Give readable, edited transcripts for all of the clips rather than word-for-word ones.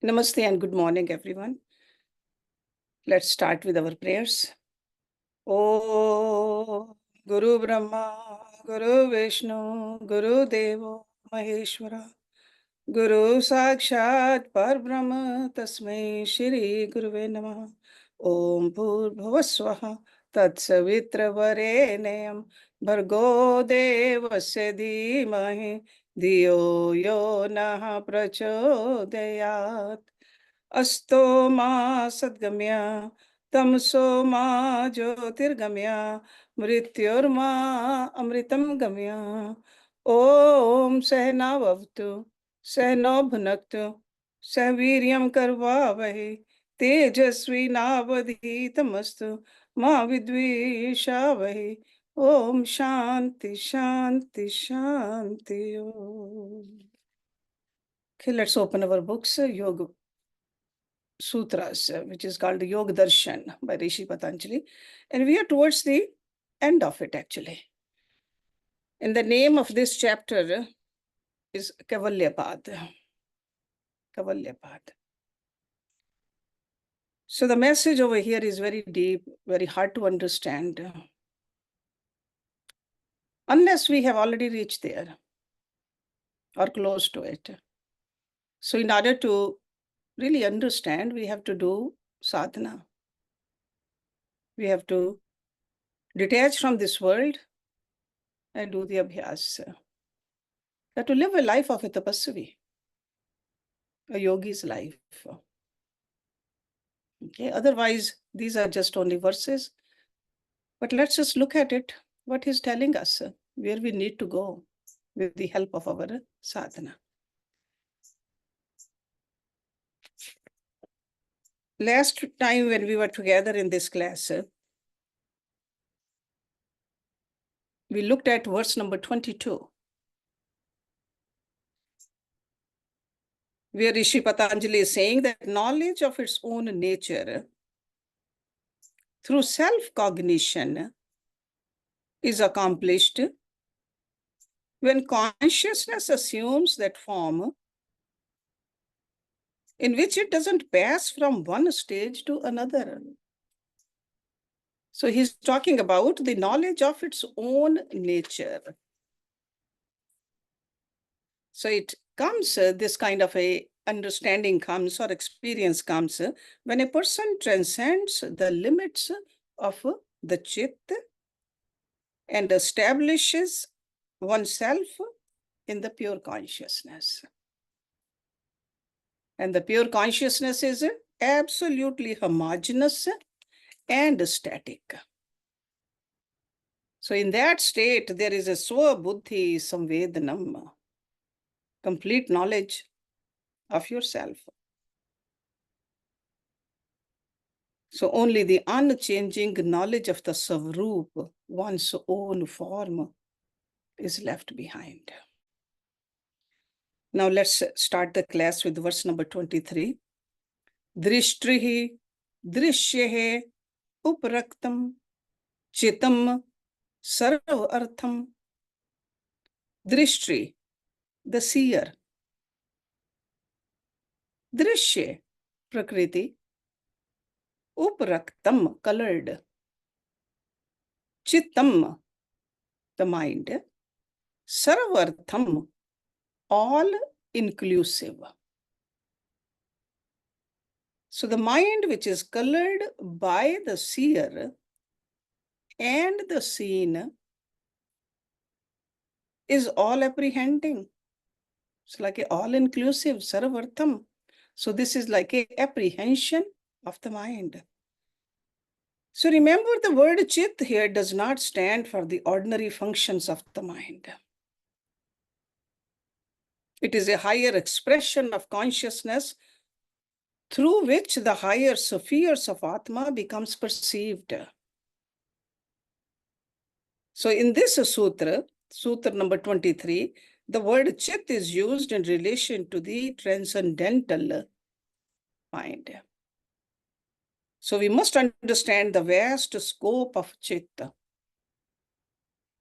Namaste and good morning, everyone. Let's start with our prayers. Om Guru Brahma, Guru Vishnu, Guru Devo Maheshwara, Guru Sakshat Parbrahma, Tasmai Shri Guruve Namaha. Om Bhurбhuvasvaha Tatsavitravarenyam Bhargo Devasya Dhimahi Dhiyo Yo Nah Prachodayat. Asto ma sadgamya tamso ma jyotirgamya mrityorma amritam gamya. Om sehna vavtu sehno bhunaktu sehviryam karvavahe tejasvi navadhitamastu ma vidvishavahe. Om shanti shanti shanti. Okay, let's open our books. Yog Sutras, which is called Yog Darshan by Rishi Patanjali. And we are towards the end of it, actually. And the name of this chapter is Kaivalyapragbharan. So the message over here is very deep, very hard to understand, unless we have already reached there or close to it. So in order to really understand, we have to do sadhana. We have to detach from this world and do the abhyas. That to live a life of a tapasvi, a yogi's life. Okay, otherwise, these are just only verses. But let's just look at it, what he's telling us, where we need to go with the help of our sadhana. Last time when we were together in this class, we looked at verse number 22, where Rishi Patanjali is saying that knowledge of its own nature through self-cognition is accomplished when consciousness assumes that form in which it doesn't pass from one stage to another. So he's talking about the knowledge of its own nature. So it comes, this kind of a understanding comes or experience comes when a person transcends the limits of the chit and establishes oneself in the pure consciousness. And the pure consciousness is absolutely homogeneous and static. So in that state, there is a swa-buddhi samvedanam, complete knowledge of yourself. So only the unchanging knowledge of the Savrup, one's own form, is left behind. Now let's start the class with verse number 23. Drishtrihi drishyehe upraktam chittam sarva artham. Drishtri, the seer. Drishye, prakriti. Upraktam, colored. Chittam, the mind. Sarvartham, all inclusive. So the mind which is colored by the seer and the seen is all apprehending. It's like a all-inclusive, sarvartham. So this is like a apprehension of the mind. So remember, the word chit here does not stand for the ordinary functions of the mind. It is a higher expression of consciousness through which the higher spheres of Atma becomes perceived. So in this sutra, sutra number 23, the word chit is used in relation to the transcendental mind. So we must understand the vast scope of chitta,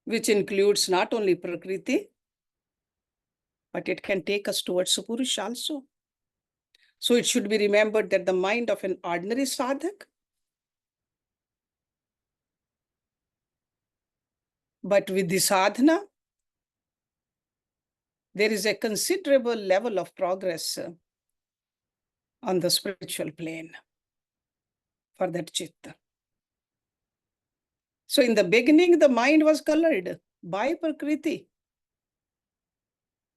which includes not only prakriti, but it can take us towards Purusa also. So it should be remembered that the mind of an ordinary sadhak, but with the sadhana, there is a considerable level of progress on the spiritual plane for that chitta. So in the beginning, the mind was colored by Prakriti.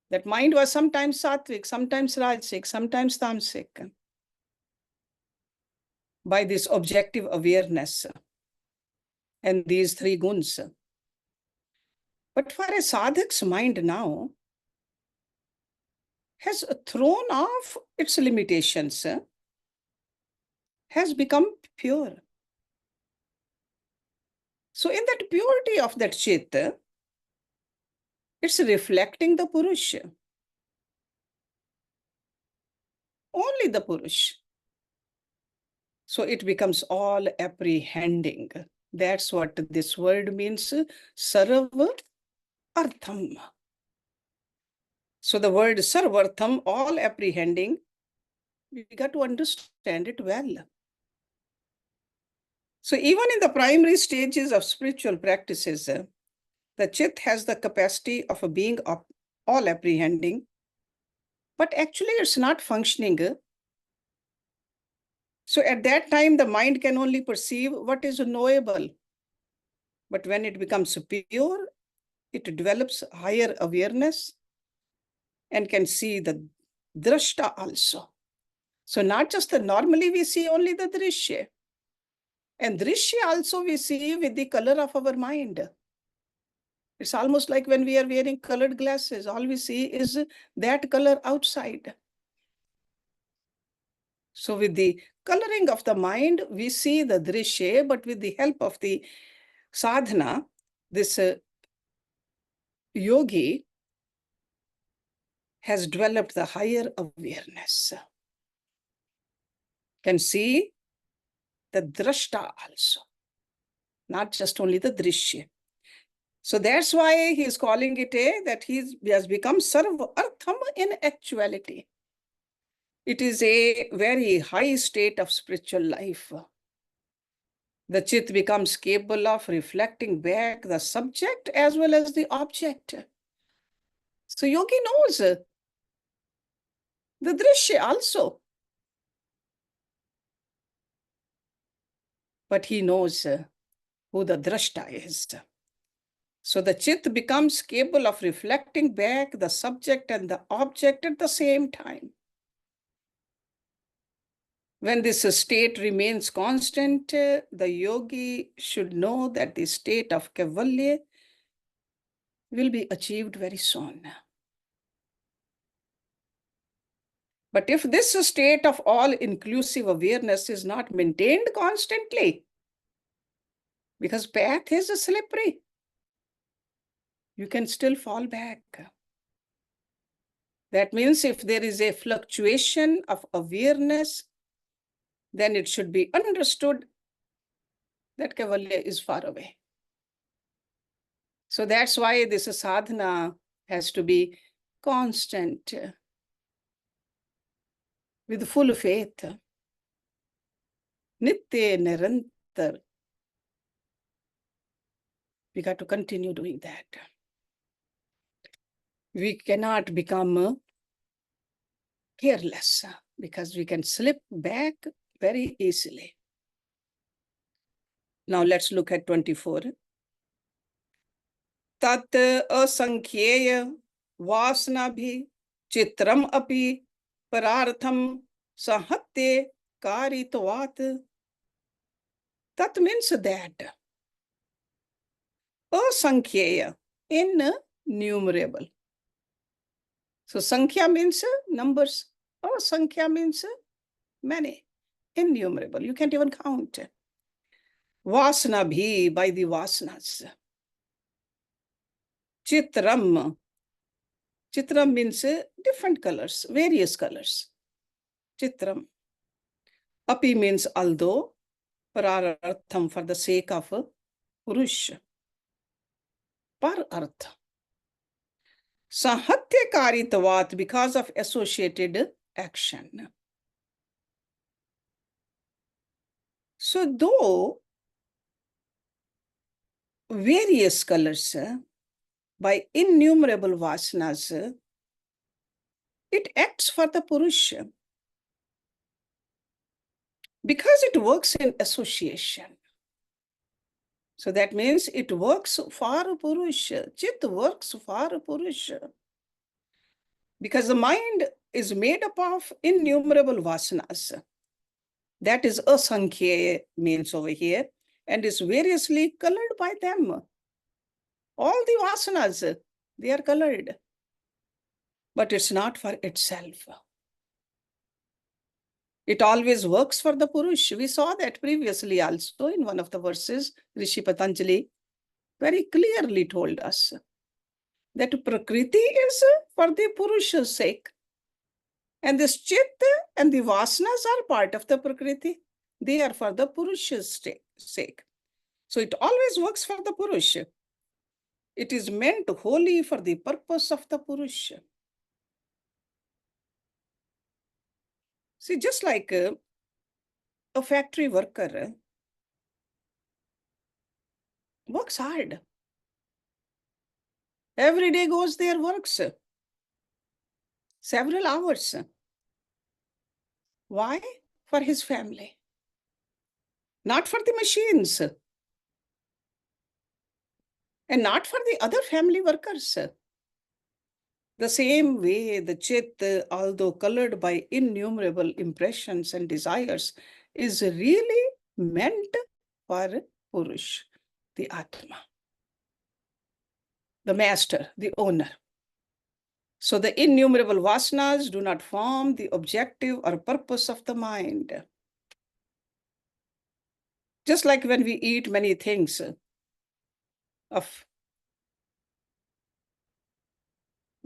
That mind was sometimes sattvic, sometimes rajasic, sometimes tamasic, by this objective awareness and these three guns. But for a sadhak's mind now has thrown off its limitations, has become pure. So in that purity of that chitta, it's reflecting the Purusha. Only the Purusha. So it becomes all apprehending. That's what this word means, sarva artham. So the word sarvartham, all apprehending, we got to understand it well. So even in the primary stages of spiritual practices, the chit has the capacity of being all apprehending, but actually it's not functioning. So at that time, the mind can only perceive what is knowable. But when it becomes pure, it develops higher awareness and can see the drashta also. So not just normally we see only the drishya. And drishya also we see with the color of our mind. It's almost like when we are wearing colored glasses, all we see is that color outside. So with the coloring of the mind, we see the drishya, but with the help of the sadhana, this yogi has developed the higher awareness. Can see the drashta also, not just only the drishya. So that's why he is calling it that he has become sarva artham in actuality. It is a very high state of spiritual life. The chit becomes capable of reflecting back the subject as well as the object. So yogi knows the drishya also. But he knows who the drashta is. So the chit becomes capable of reflecting back the subject and the object at the same time. When this state remains constant, the yogi should know that the state of Kaivalya will be achieved very soon. But if this state of all-inclusive awareness is not maintained constantly, because path is slippery, you can still fall back. That means if there is a fluctuation of awareness, then it should be understood that Kaivalya is far away. So that's why this sadhana has to be constant, with full faith. Nitya nirantar. We got to continue doing that. We cannot become careless because we can slip back very easily. Now let's look at 24. tadasankhyeyavasanachitram api pararthan sanhatyakaritvat. Tat means that. Asankhyaya, innumerable. So sankhya means numbers. Asankhya means many, innumerable. You can't even count. Vasana bhi, by the vasanas. Chitram. Chitram means different colors, various colors. Chitram. Api means although, parartham, for the sake of Purusa. Parartha. Sanhatyakaritvat, because of associated action. So though various colors by innumerable vasanas, it acts for the Purusha because it works in association. So that means it works for Purusha. Chit works for Purusha. Because the mind is made up of innumerable vasanas. That is asankhya means over here, and is variously colored by them. All the vasanas, they are colored. But it's not for itself. It always works for the Purush. We saw that previously also in one of the verses. Rishi Patanjali very clearly told us that Prakriti is for the Purusha's sake. And this Chit and the Vasanas are part of the Prakriti. They are for the Purusha's sake. So it always works for the Purusha. It is meant wholly for the purpose of the Purusha. See, just like a factory worker works hard. Every day goes there, works several hours. Why? For his family. Not for the machines. And not for the other family workers. The same way the Chit, although colored by innumerable impressions and desires, is really meant for Purush, the Atma, the master, the owner. So the innumerable vasanas do not form the objective or purpose of the mind. Just like when we eat many things of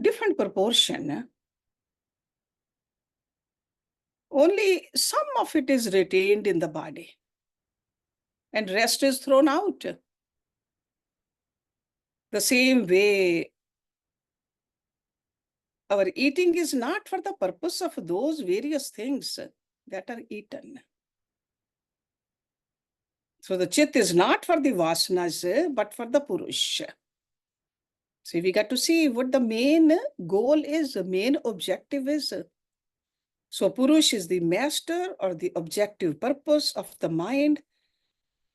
different proportion, only some of it is retained in the body and rest is thrown out. The same way, our eating is not for the purpose of those various things that are eaten. So the Chit is not for the vasanas, but for the Purusha. So we got to see what the main goal is, the main objective is. So Purush is the master or the objective purpose of the mind.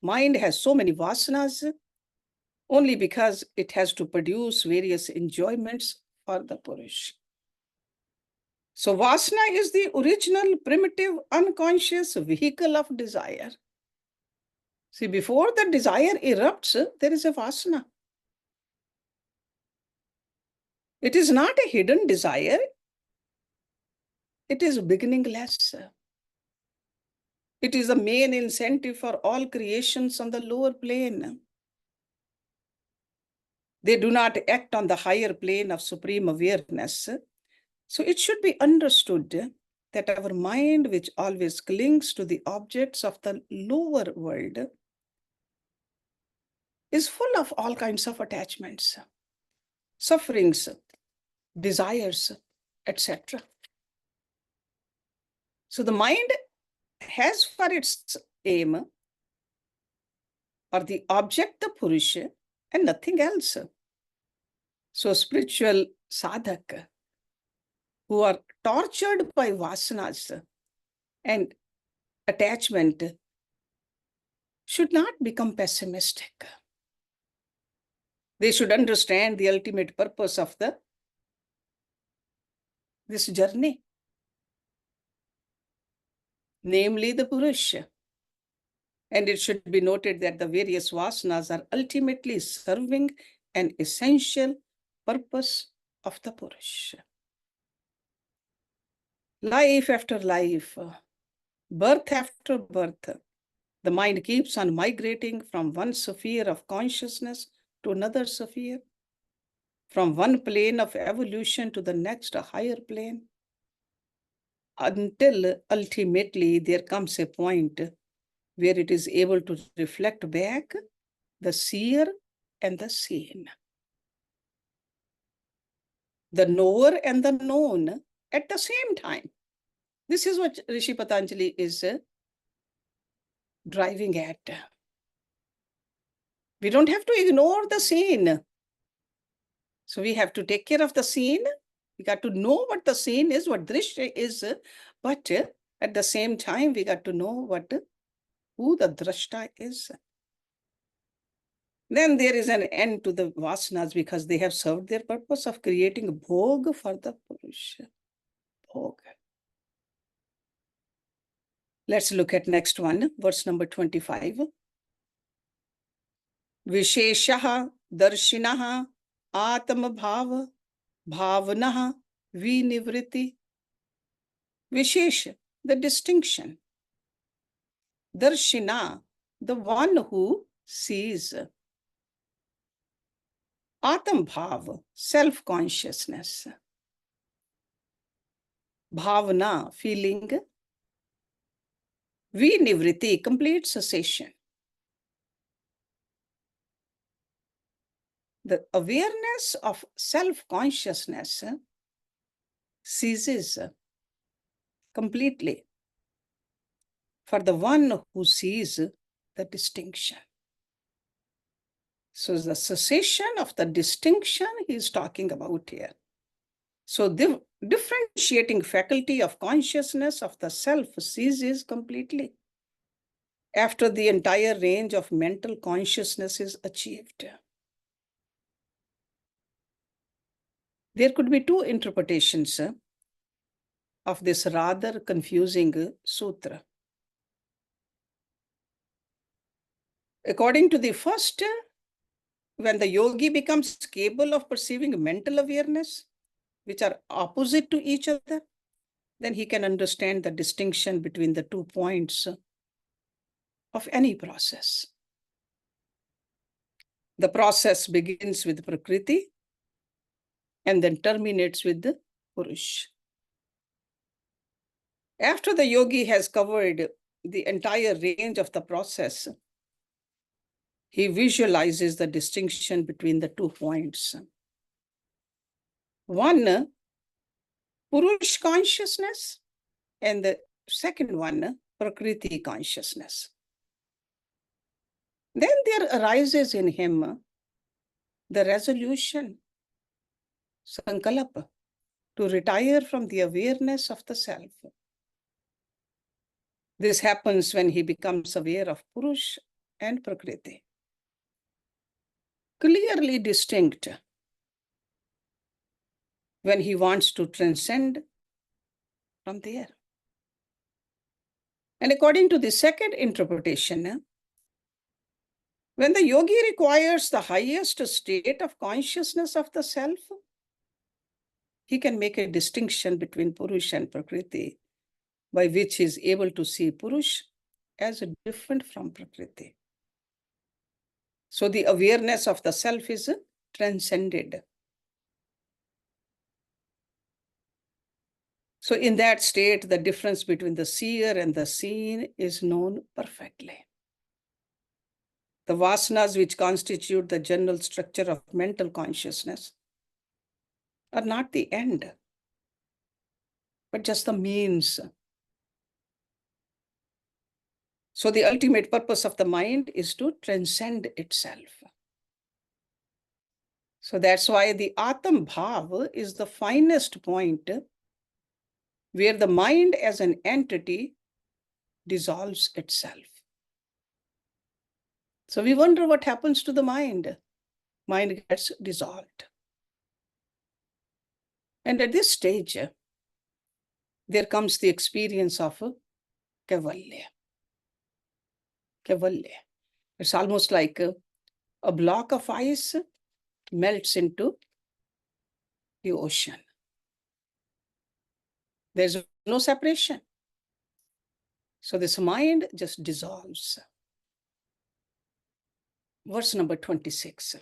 Mind has so many vasanas only because it has to produce various enjoyments for the Purush. So vasana is the original, primitive, unconscious vehicle of desire. See, before the desire erupts, there is a vasana. It is not a hidden desire. It is beginningless. It is the main incentive for all creations on the lower plane. They do not act on the higher plane of supreme awareness. So it should be understood that our mind, which always clings to the objects of the lower world, is full of all kinds of attachments, sufferings, desires, etc. So the mind has for its aim or the object the Purusha and nothing else. So spiritual sadhak who are tortured by vasanas and attachment should not become pessimistic. They should understand the ultimate purpose of this journey, namely the Purusha. And it should be noted that the various vasanas are ultimately serving an essential purpose of the Purusha. Life after life, birth after birth, the mind keeps on migrating from one sphere of consciousness to another sphere, from one plane of evolution to the next, a higher plane, until ultimately there comes a point where it is able to reflect back the seer and the seen, the knower and the known at the same time. This is what Rishi Patanjali is driving at. We don't have to ignore the scene. So we have to take care of the scene. We got to know what the scene is, what drishya is, but at the same time, we got to know who the drashta is. Then there is an end to the vasanas because they have served their purpose of creating bhog for the Purusha. Bhog. Let's look at next one, verse number 25. visheshadarshin aatmabhavabhavanavinivrittih. Vishesh, the distinction. Darshina, the one who sees. Atmabhav, self-consciousness. Bhavana, feeling. Vinivrittih, complete cessation. The awareness of self-consciousness ceases completely for the one who sees the distinction. So the cessation of the distinction he is talking about here. So the differentiating faculty of consciousness of the self ceases completely after the entire range of mental consciousness is achieved. There could be two interpretations of this rather confusing sutra. According to the first, when the yogi becomes capable of perceiving mental awareness, which are opposite to each other, then he can understand the distinction between the 2 points of any process. The process begins with Prakriti and then terminates with the Purush. After the yogi has covered the entire range of the process, he visualizes the distinction between the 2 points. One, Purush consciousness, and the second one, Prakriti consciousness. Then there arises in him the resolution, sankalapa, to retire from the awareness of the self. This happens when he becomes aware of Purush and Prakriti, clearly distinct, when he wants to transcend from there. And according to the second interpretation, when the yogi requires the highest state of consciousness of the self, he can make a distinction between Purush and Prakriti, by which he is able to see Purush as different from Prakriti. So the awareness of the self is transcended. So in that state, the difference between the seer and the seen is known perfectly. The vasanas which constitute the general structure of mental consciousness are not the end, but just the means. So the ultimate purpose of the mind is to transcend itself. So that's why the Atmabhav is the finest point where the mind as an entity dissolves itself. So we wonder what happens to the mind. Mind gets dissolved. And at this stage, there comes the experience of Kaivalya. Kaivalya. It's almost like a block of ice melts into the ocean. There's no separation. So this mind just dissolves. Verse number 26.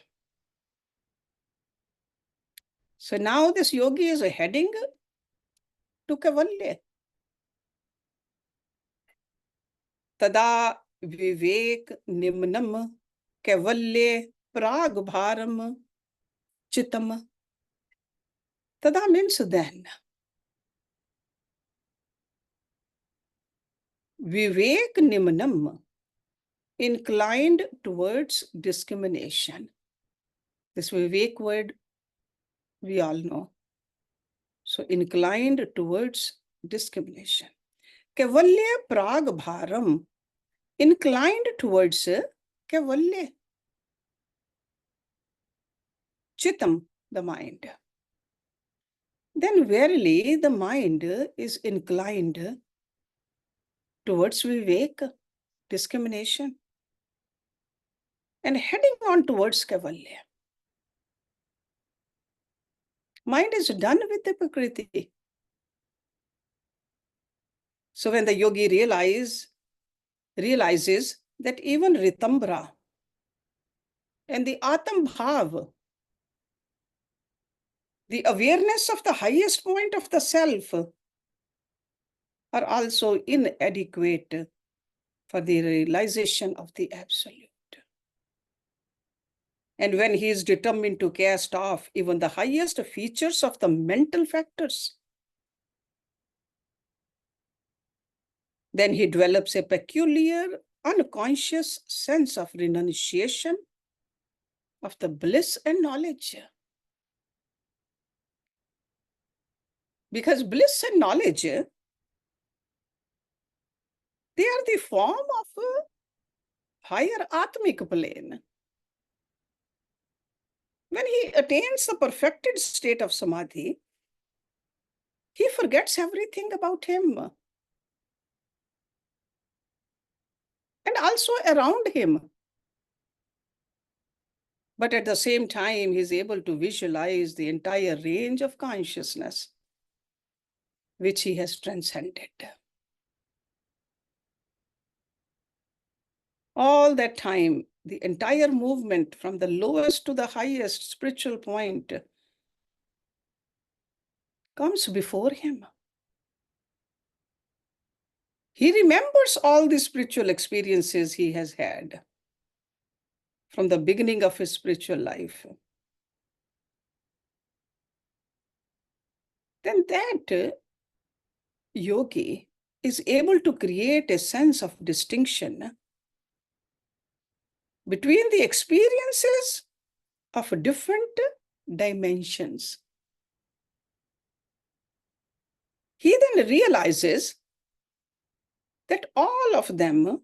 So now this yogi is heading to Kaivalya. Tada vivekanimnan kaivalyapragbharan chittam. Tada means then. Vivekanimnan, inclined towards discrimination. This vivek word we all know. So inclined towards discrimination. Kaivalyapragbharan, inclined towards Kaivalya. Chittam, the mind. Then verily the mind is inclined towards vivek, discrimination, and heading on towards Kaivalya. Mind is done with the Prakriti. So when the yogi realizes that even Ritambra and the Atmabhav, the awareness of the highest point of the self, are also inadequate for the realization of the absolute. And when he is determined to cast off even the highest features of the mental factors, then he develops a peculiar, unconscious sense of renunciation of the bliss and knowledge. Because bliss and knowledge, they are the form of a higher atmic plane. When he attains the perfected state of samadhi, he forgets everything about him and also around him. But at the same time, he is able to visualize the entire range of consciousness which he has transcended. All that time, the entire movement from the lowest to the highest spiritual point comes before him. He remembers all the spiritual experiences he has had from the beginning of his spiritual life. Then that yogi is able to create a sense of distinction between the experiences of different dimensions. He then realizes that all of them,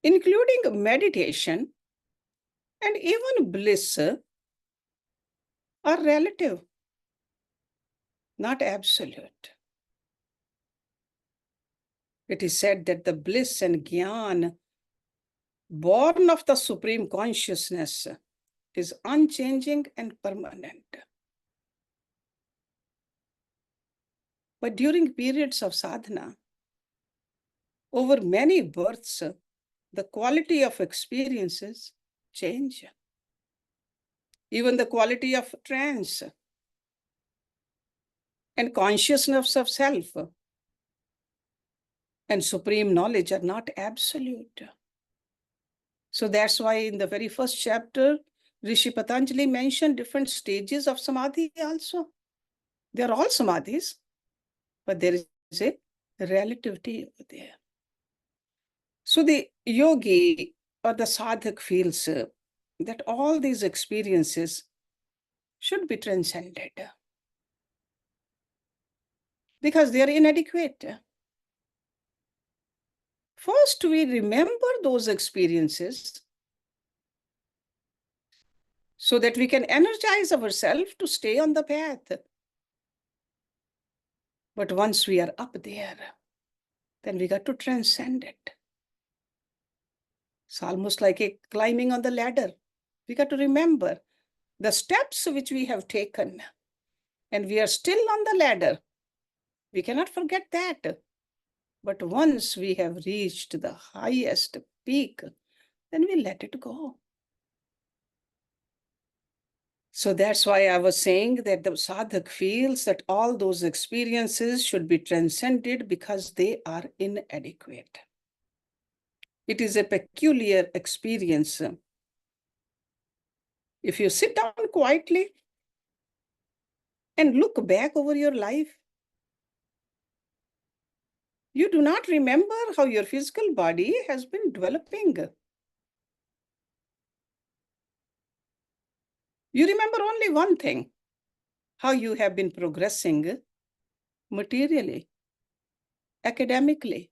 including meditation and even bliss, are relative, not absolute. It is said that the bliss and jnana born of the supreme consciousness is unchanging and permanent. But during periods of sadhana, over many births, the quality of experiences change. Even the quality of trance and consciousness of self and supreme knowledge are not absolute. So that's why in the very first chapter, Rishi Patanjali mentioned different stages of samadhi also. They are all samadhis, but there is a relativity over there. So the yogi or the sadhak feels that all these experiences should be transcended because they are inadequate. First, we remember those experiences so that we can energize ourselves to stay on the path. But once we are up there, then we got to transcend it. It's almost like a climbing on the ladder. We got to remember the steps which we have taken, and we are still on the ladder. We cannot forget that. But once we have reached the highest peak, then we let it go. So that's why I was saying that the sadhak feels that all those experiences should be transcended because they are inadequate. It is a peculiar experience. If you sit down quietly and look back over your life, You do not remember how your physical body has been developing. You remember only one thing, how you have been progressing materially, academically,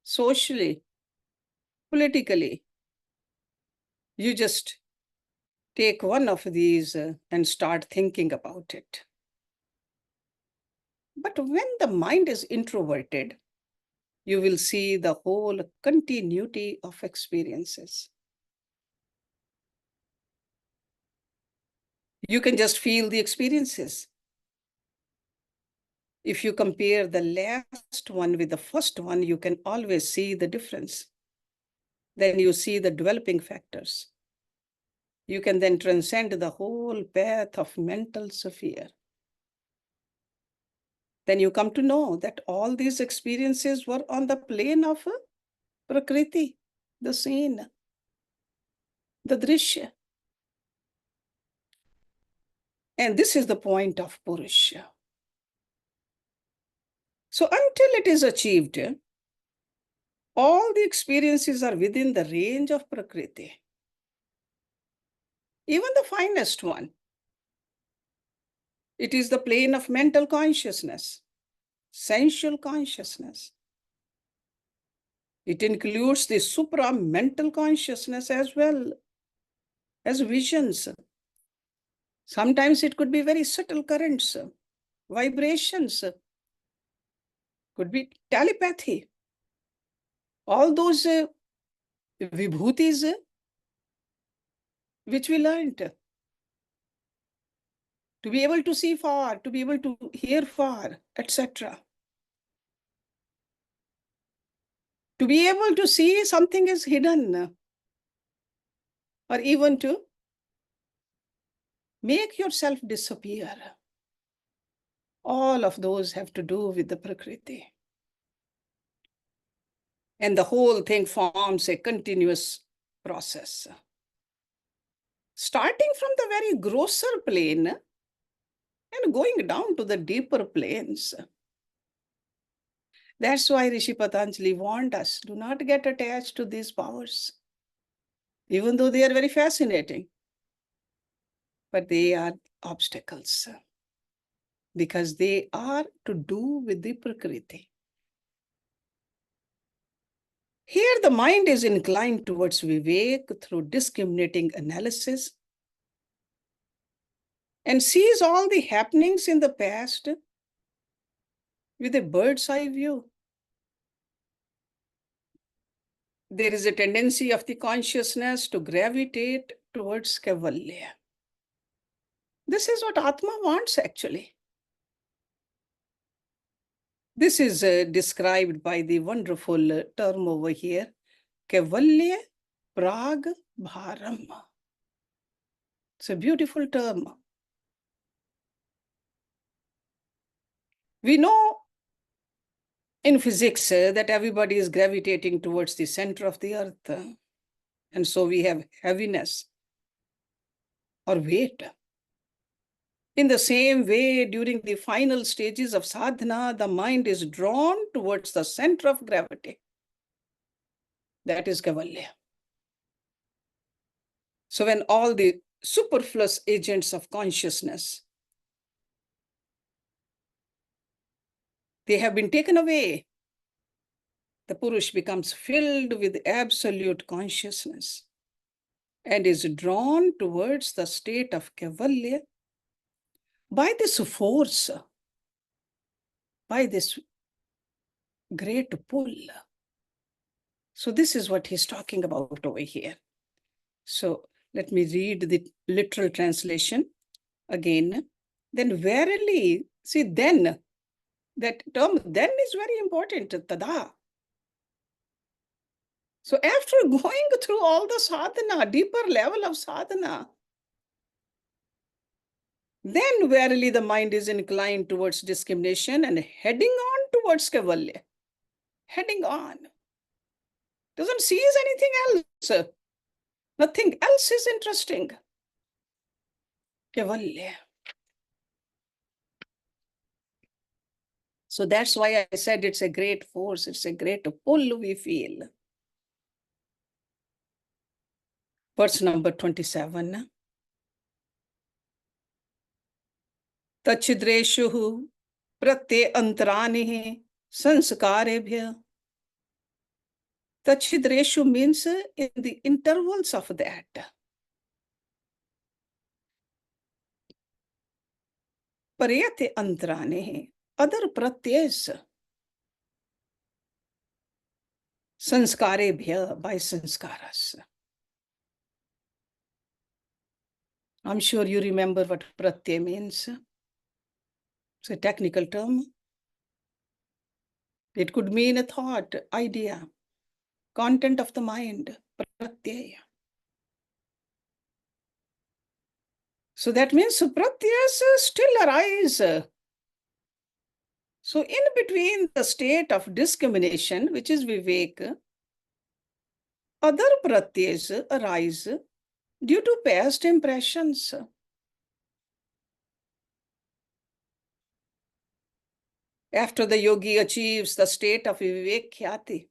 socially, politically. You just take one of these and start thinking about it. But when the mind is introverted, you will see the whole continuity of experiences. You can just feel the experiences. If you compare the last one with the first one, you can always see the difference. Then you see the developing factors. You can then transcend the whole path of mental sphere. Then you come to know that all these experiences were on the plane of Prakriti, the scene, the drishya. And this is the point of Purusa. So until it is achieved, all the experiences are within the range of Prakriti. Even the finest one. It is the plane of mental consciousness, sensual consciousness. It includes the supra-mental consciousness as well as visions. Sometimes it could be very subtle currents, vibrations, could be telepathy. All those vibhutis which we learned. To be able to see far, to be able to hear far, etc. To be able to see something is hidden, or even to make yourself disappear. All of those have to do with the Prakriti. And the whole thing forms a continuous process. Starting from the very grosser plane and going down to the deeper planes. That's why Rishi Patanjali warned us, do not get attached to these powers, even though they are very fascinating. But they are obstacles because they are to do with the Prakriti. Here the mind is inclined towards vivek through discriminating analysis and sees all the happenings in the past with a bird's eye view. There is a tendency of the consciousness to gravitate towards Kaivalya. This is what Atma wants actually. This is described by the wonderful term over here, Kaivalyapragbharan. It's a beautiful term. We know in physics that everybody is gravitating towards the center of the earth. And so we have heaviness or weight. In the same way, during the final stages of sadhana, the mind is drawn towards the center of gravity. That is Kaivalya. So when all the superfluous agents of consciousness, they have been taken away, the Purush becomes filled with absolute consciousness and is drawn towards the state of Kaivalya by this force, by this great pull. So this is what he's talking about over here. So let me read the literal translation again. Then verily, see then, that term then is very important, tada. So after going through all the sadhana, deeper level of sadhana, then verily the mind is inclined towards discrimination and heading on towards Kaivalya. Heading on. Doesn't seize anything else. Nothing else is interesting. Kaivalya. So that's why I said it's a great force, it's a great pull we feel. Verse number 27. tachchhidreshu pratyayantarani sanskarebhyah. Tachchhidreshu means in the intervals of that. Pararthan, other pratyas. Sanskarebhyah, by sanskaras. I'm sure you remember what pratyay means. It's a technical term. It could mean a thought, idea, content of the mind, pratyaya. So that means pratyas still arise. So in between the state of discrimination, which is vivek, other pratyas arise due to past impressions. After the yogi achieves the state of vivekanimnan,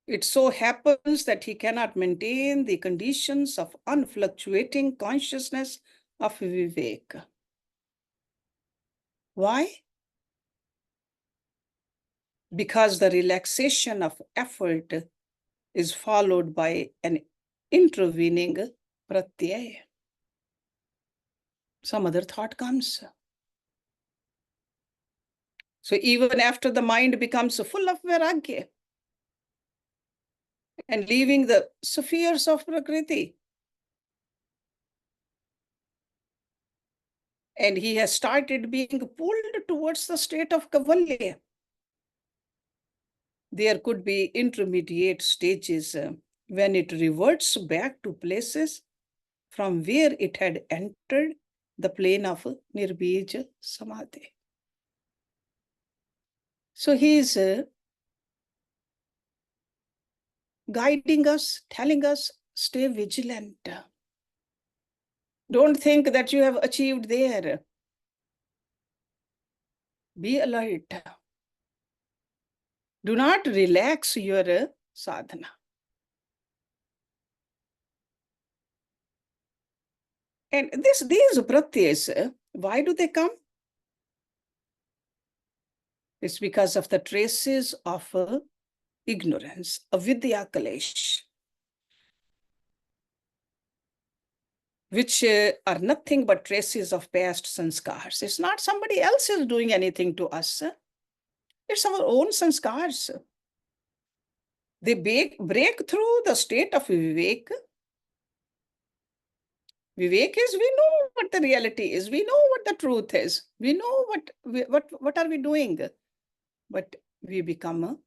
it so happens that he cannot maintain the conditions of unfluctuating consciousness of vivek. Why? Because the relaxation of effort is followed by an intervening pratyaya. Some other thought comes. So even after the mind becomes full of vairagya and leaving the spheres of prakriti, and he has started being pulled towards the state of Kaivalya, there could be intermediate stages when it reverts back to places from where it had entered the plane of nirbija samadhi. So he is guiding us, telling us, stay vigilant. Don't think that you have achieved there. Be alert. Do not relax your sadhana. And these pratyas, why do they come? It's because of the traces of ignorance, avidya kalesh, which are nothing but traces of past sanskars. It's not somebody else is doing anything to us. It's our own sanskars. They break through the state of vivek. Vivek is we know what the reality is. We know what the truth is. We know what are we doing. But we become a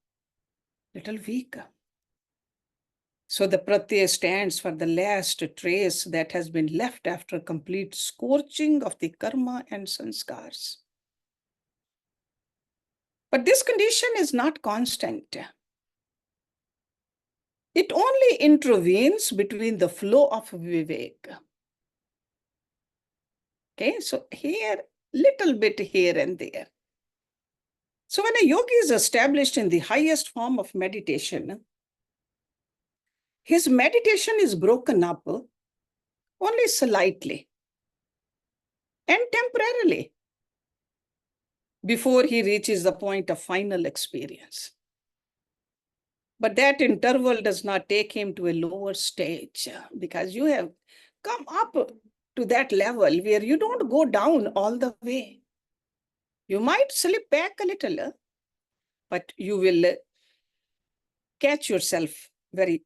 little weak. So the pratyaya stands for the last trace that has been left after complete scorching of the karma and sanskars. But this condition is not constant. It only intervenes between the flow of vivek. Okay, so here, little bit here and there. So when a yogi is established in the highest form of meditation, his meditation is broken up only slightly and temporarily before he reaches the point of final experience. But that interval does not take him to a lower stage, because you have come up to that level where you don't go down all the way. You might slip back a little, but you will catch yourself very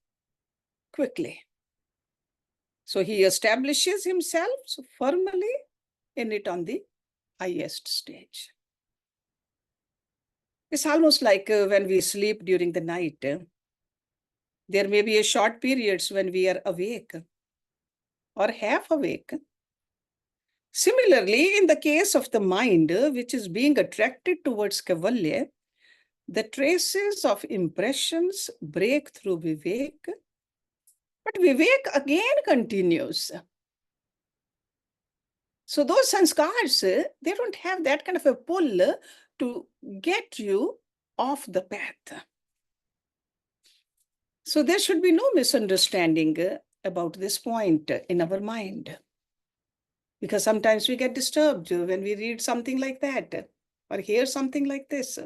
quickly. So he establishes himself firmly in it on the highest stage. It's almost like when we sleep during the night. There may be a short periods when we are awake or half awake. Similarly, in the case of the mind, which is being attracted towards Kaivalya, the traces of impressions break through vivek, but vivek again continues. So those sanskars, they don't have that kind of a pull to get you off the path. So there should be no misunderstanding about this point in our mind. Because sometimes we get disturbed when we read something like that or hear something like this.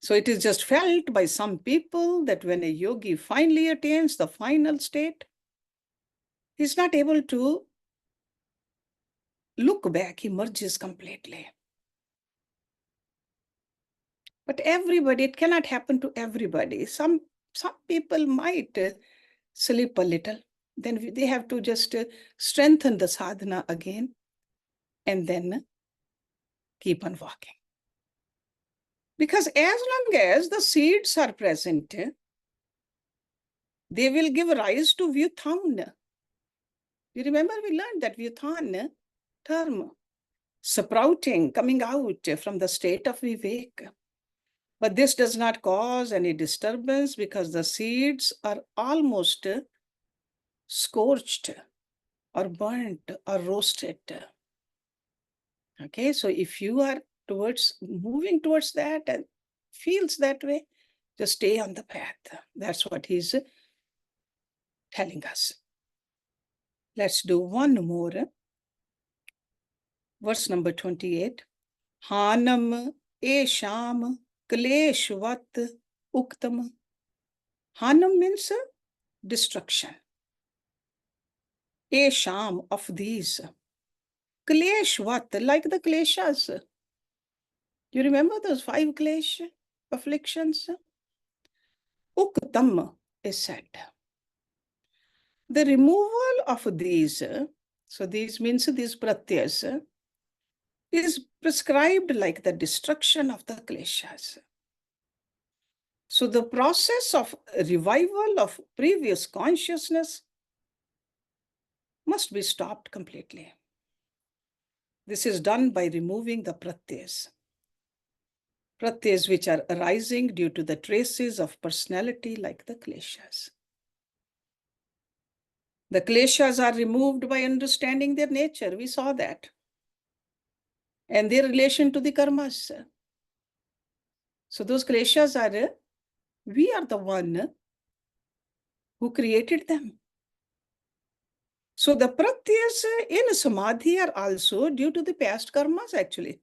So it is just felt by some people that when a yogi finally attains the final state, he's not able to look back, he merges completely. But everybody, it cannot happen to everybody. Some people might slip a little. Then they have to just strengthen the sadhana again and then keep on walking. Because as long as the seeds are present, they will give rise to vyuthan. You remember we learned that vyuthan term, sprouting, coming out from the state of vivek. But this does not cause any disturbance because the seeds are almost scorched or burnt or roasted. Okay, so if you are moving towards that and feels that way, just stay on the path. That's what he's telling us. Let's do one more. Verse number 28. Hanam esham kleshvat uktam. Hanam means destruction. Esham, of these. Kleshvat, like the kleshas. You remember those 5 klesh afflictions? Uktam is said. The removal of these, so these means these pratyas, is prescribed like the destruction of the kleshas. So the process of revival of previous consciousness must be stopped completely. This is done by removing the pratyas. Pratyas which are arising due to the traces of personality like the kleshas. The kleshas are removed by understanding their nature. We saw that. And their relation to the karmas. So those kleshas are, we are the one who created them. So the pratyas in samadhi are also due to the past karmas actually.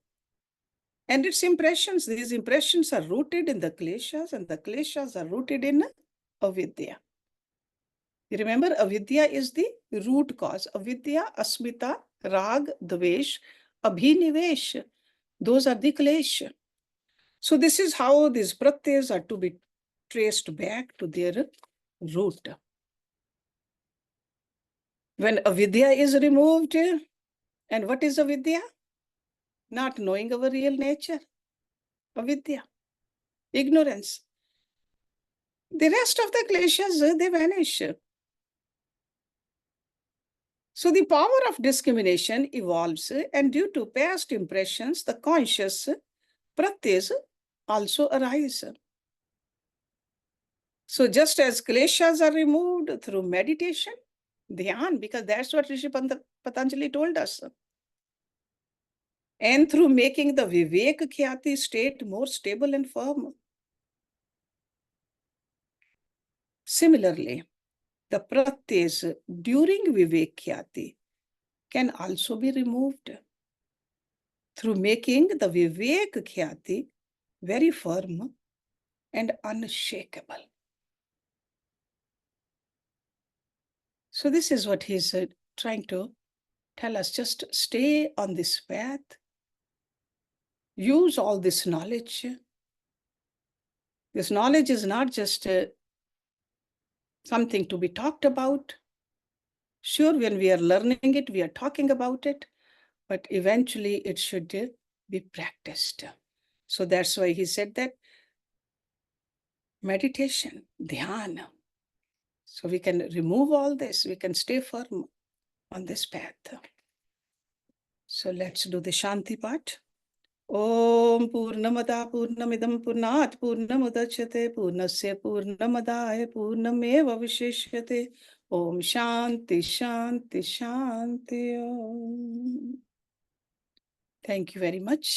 And its impressions, these impressions are rooted in the kleshas and the kleshas are rooted in avidya. You remember avidya is the root cause. Avidya, asmita, rag, dvesh, abhinivesh. Those are the klesh. So this is how these pratyas are to be traced back to their root. When avidya is removed, and what is avidya? Not knowing our real nature. Avidya, ignorance. The rest of the kleshas, they vanish. So the power of discrimination evolves, and due to past impressions, the conscious pratyas also arise. So just as kleshas are removed through meditation, dhyan, because that's what Rishi Patanjali told us, and through making the vivek state more stable and firm. Similarly, the pratyas during vivek can also be removed through making the vivek very firm and unshakable. So this is what he's trying to tell us. Just stay on this path. Use all this knowledge. This knowledge is not just something to be talked about. Sure, when we are learning it, we are talking about it, but eventually it should be practiced. So that's why he said that meditation, dhyana. So we can remove all this, we can stay firm on this path. So let's do the Shanti part. ओम पूर्णमदा पूर्णमिदं पूर्णात् पूर्णमुदच्यते पूर्णस्य पूर्णमदाय पूर्णमेवावशिष्यते. ओम शांति शांति शांति. Thank you very much.